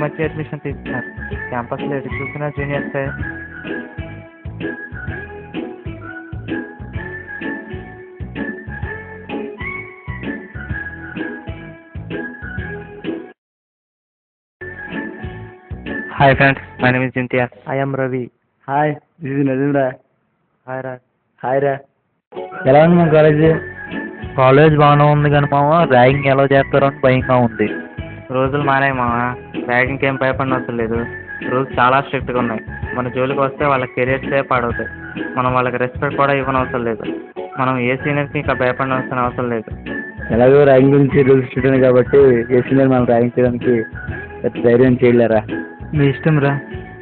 మధ్య అడ్మిషన్ తీసుకున్నారు. క్యాంపస్లో ఎటు చూసినా జూనియర్సే. Hi friends, my name is జింతియా. I am Ravi. Hi, this is Nazeem రా. హాయ్ రా. హాయ్ రా. ఎలా ఉంది మా కాలేజ్? కాలేజ్ బాగానే ఉంది కానీ మామ, ర్యాగింగ్ ఎలా చేస్తారో అని భయంగా ఉంది. రోజులు మారాయి మామ, ర్యాగింగ్కి ఏం భయపడిన అవసరం లేదు. రూల్స్ చాలా స్ట్రిక్ట్గా ఉన్నాయి. మన జోలికి వస్తే వాళ్ళ కెరీర్సే పాడవుతాయి. మనం వాళ్ళకి రెస్పెక్ట్ కూడా ఇవ్వనవసరం లేదు. మనం ఏ సీనియర్కి ఇంకా భయపడిన అవసరం లేదు. ఎలాగో ర్యాగింగ్ గురించి రూల్స్ స్టూడెంట్ కాబట్టి ఏ సీనియర్ మనం ర్యాగింగ్ చేయడానికి ధైర్యం చేయలేరా? మీ ఇష్టం రా,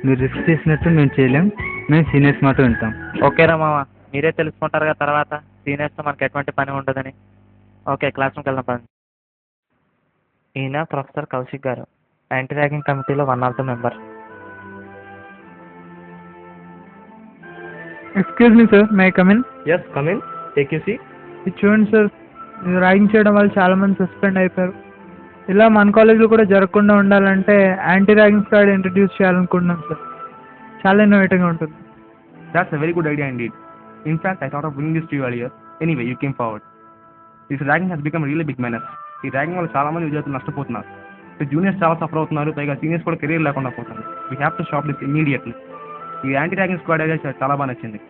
మీరు రిస్క్ చేసినట్టు మేము చేయలేం. మేము సీనియర్స్ మాట వింటాం. ఓకేరా మామ, మీరే తెలుసుకుంటారు కదా తర్వాత సీనియర్స్తో మనకి ఎటువంటి పని ఉండదని. ఓకే, క్లాస్ రూమ్కి వెళ్దాం పని. ఈయన professor Kaushik garu, anti ragging కమిటీలో one of the member. Excuse me sir, may I come in? Yes, come in, take you see. ఇది చూడండి సార్, ర్యాగింగ్ చేయడం వల్ల చాలా మంది సస్పెండ్ అయిపోయారు. ఇలా మన కాలేజ్లో కూడా జరగకుండా ఉండాలంటే యాంటీ ర్యాగింగ్ స్క్వాడ్ ఇంట్రడ్యూస్ చేయాలనుకుంటున్నాం సార్. చాలా ఇన్నోవేటివ్గా ఉంటుంది. That's a very good idea indeed. In fact, I thought of bringing this to you earlier. Anyway, you came forward. This ragging has become a really big menace. ఈ ragging వల్ల చాలా మంది విద్యార్థులు నష్టపోతున్నారు. Juniors చాలా suffer అవుతున్నారు, పైగా seniors కూడా కెరీర్ లేకుండా పోతున్నారు. We have to stop this immediately. ఈ యాంటీ ర్యాగింగ్ స్క్వాడ్ ఐడియా చాలా బాగా నచ్చింది.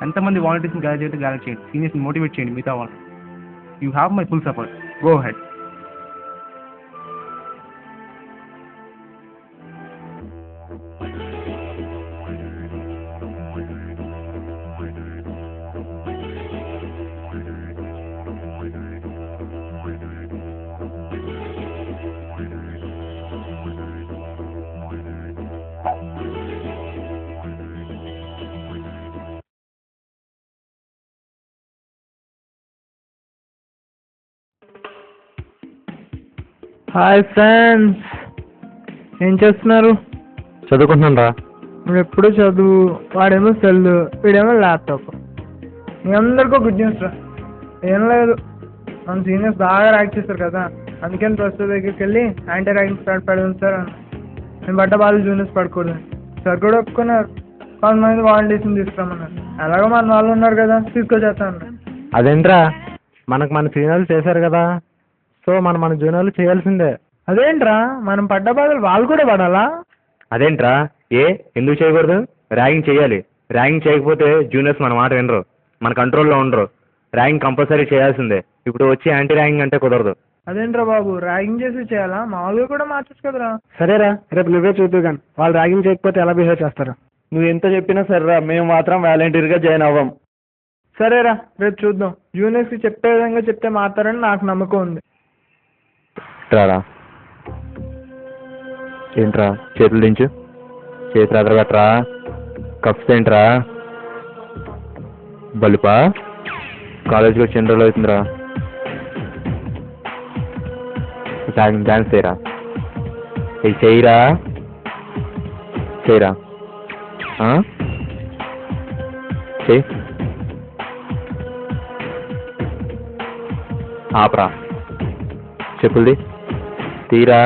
ఎంతమంది వాలంటీర్స్ని గ్యాదర్ చేస్తే గ్యాదర్ చేయండి, సీనియర్స్ని మోటివేట్ చేయండి మిగతా వాళ్ళు. You have my full support. Go head. Hi friends, ఏం చేస్తున్నారు? చదువుకుంటున్నాను రా. నువ్వు ఎప్పుడు చదువు, వాడేమో సెల్, వీడేమో ల్యాప్టాప్. మీ అందరికీ గుడ్ న్యూస్ రా. ఏం లేదు, మన సీనియర్స్ బాగా ర్యాక్ చేస్తారు కదా, అందుకని ప్రస్తుత దగ్గరికి వెళ్ళి యాంటీ ర్యాగింగ్ స్టార్ట్ పెడదాం సార్ అని. నేను పడ్డ వాళ్ళు జూనియర్స్ పడకూడదు సార్ కూడా ఒప్పుకున్నారు. కొంతమంది వాలంటీర్స్ని తీసుకురామన్నారు. ఎలాగో మన వాళ్ళు ఉన్నారు కదా, తీసుకొచ్చేస్తాను. అదేంట్రా, మనకు మన సీనియర్లు చేశారు కదా, సో మన జూనియర్లు చేయాల్సిందే. అదేంట్రా, మనం పడ్డ బాధలు వాళ్ళు కూడా పడాలా? అదేంట్రా, ఎందుకు చేయకూడదు? ర్యాగింగ్ చేయాలి. ర్యాగింగ్ చేయకపోతే జూనియర్స్ మన మాట వినరు, మన కంట్రోల్లో ఉండరు. ర్యాగింగ్ కంపల్సరీ చేయాల్సిందే. ఇప్పుడు వచ్చి యాంటీ ర్యాగింగ్ అంటే కుదరదు. అదేంట్రా బాబు, ర్యాగింగ్ చేసి చేయాలా? మామూలుగా కూడా మార్చచ్చు కదరా. సరేరా, రేపు నువ్వే చూద్దు కానీ వాళ్ళు ర్యాగింగ్ చేయకపోతే ఎలా బిహేవ్ చేస్తారా? నువ్వు ఎంత చెప్పినా సరేరా, మేము మాత్రం వాలంటీర్గా జాయిన్ అవ్వం. సరేరా, రేపు చూద్దాం. జూనియర్స్కి చెప్పే విధంగా చెప్తే మారుతారని నాకు నమ్మకం ఉంది. రారా. ఏంట్రా, చేతులు దించు, చేతులు అదరగట్రా. కప్స్ ఏంట్రా, బలుపా? కాలేజ్కి వచ్చి ఎన్ని రోజులు అవుతుందిరా? డాన్స్ చేయరా, చేయరా చేయరా చెయ్యి. ఆపరా, చెప్పులది తీరా.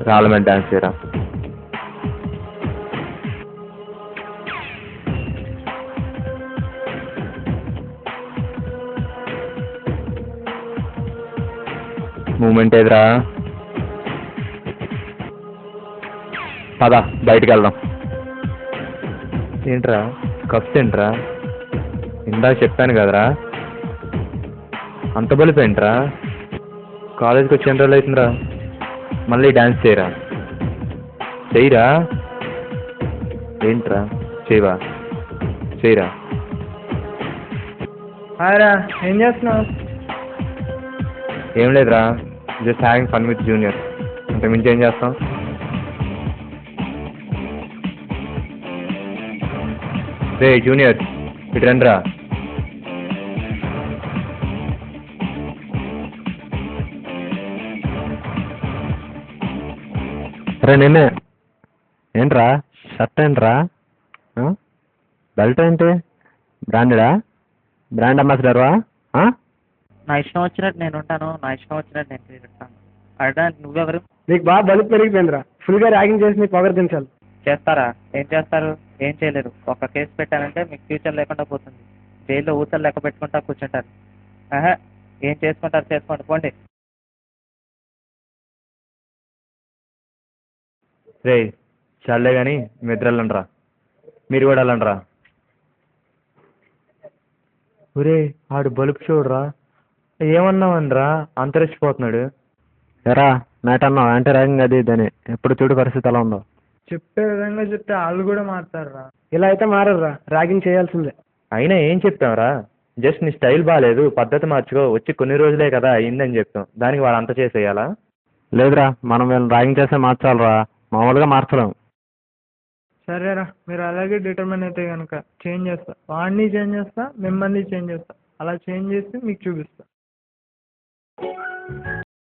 రాళ్ళ మీద డాన్స్ చేయరా. మూమెంట్ ఏదిరా? పద బయటికి వెళ్దాం. ఏంట్రా, కప్స్ ఏంట్రా? ఇందాక చెప్పాను కదరా, అంత బలిపోయింట్రా. కాలేజ్కి వచ్చి ఎన్ని రోజులు అవుతుందిరా? మళ్ళీ డ్యాన్స్ చేయరా, చెయ్యరా. ఏంట్రా, చేయవా? చేయరా. హాయ్రా, ఏం చేస్తున్నావు? ఏం లేదురా, just having fun with junior. అంత మించి ఏం చేస్తాం? రే జూనియర్, ఇటు రండిరా. అరే నేనే. ఏంట్రా, షర్ట్ ఏంట్రా, బెల్ట్ ఏంటి? బ్రాండెడా? బ్రాండ్ అంబాసిడర్వా? నా ఇష్టం వచ్చినట్టు నేను ఉంటాను, నా ఇష్టం వచ్చినట్టు నేను తిరుగుతాను. అడగడానికి నువ్వెవరు? నీకు బాగా బలుపు పెరిగిపోయిందిరా, ఫుల్గా ర్యాగింగ్ చేసి నీ పొగరు దించాలి. చేస్తారా? ఏం చేస్తారు? ఏం చేయలేరు. ఒక కేసు పెట్టారంటే మీకు ఫ్యూచర్ లేకుండా పోతుంది. జైల్లో ఊసలు లెక్క పెట్టుకుంటా కూర్చుంటారు. ఆహా, ఏం చేసుకుంటారు చేసుకోండి, పోండి. రే చాలే కానీ మీ ఇద్దరు వెళ్ళండిరా, మీరు కూడా వెళ్ళండిరా. ఒరే ఆడు బలుపు చూడరా, ఏమన్నావనరా అంతరిచ్చిపోతున్నాడు. ఎరా మ్యాట్ అన్నావు అంటే ర్యాగింగ్ అది ఇదని, ఎప్పుడు చూడు పరిస్థితి ఎలా ఉందో. చెప్పే విధంగా చెప్తే వాళ్ళు కూడా మారుతారురా. ఇలా అయితే మారరా, ర్యాగింగ్ చేయాల్సిందే. అయినా ఏం చెప్తాంరా, జస్ట్ నీ స్టైల్ బాగాలేదు, పద్ధతి మార్చుకో, వచ్చి కొన్ని రోజులే కదా అయిందని చెప్తాం, దానికి వాడు అంత చేసేయాలా? లేదురా, మనం వీళ్ళని ర్యాగింగ్ చేస్తే మార్చాలరా, మామూలుగా మార్చలేం. సరేరా, మీరు అలాగే డిటర్మిన్ అయితే కనుక చేంజ్ చేస్తా, వాడిని చేంజ్ చేస్తా, మిమ్మల్ని చేంజ్ చేస్తా. అలా చేంజ్ చేసి మీకు చూపిస్తా.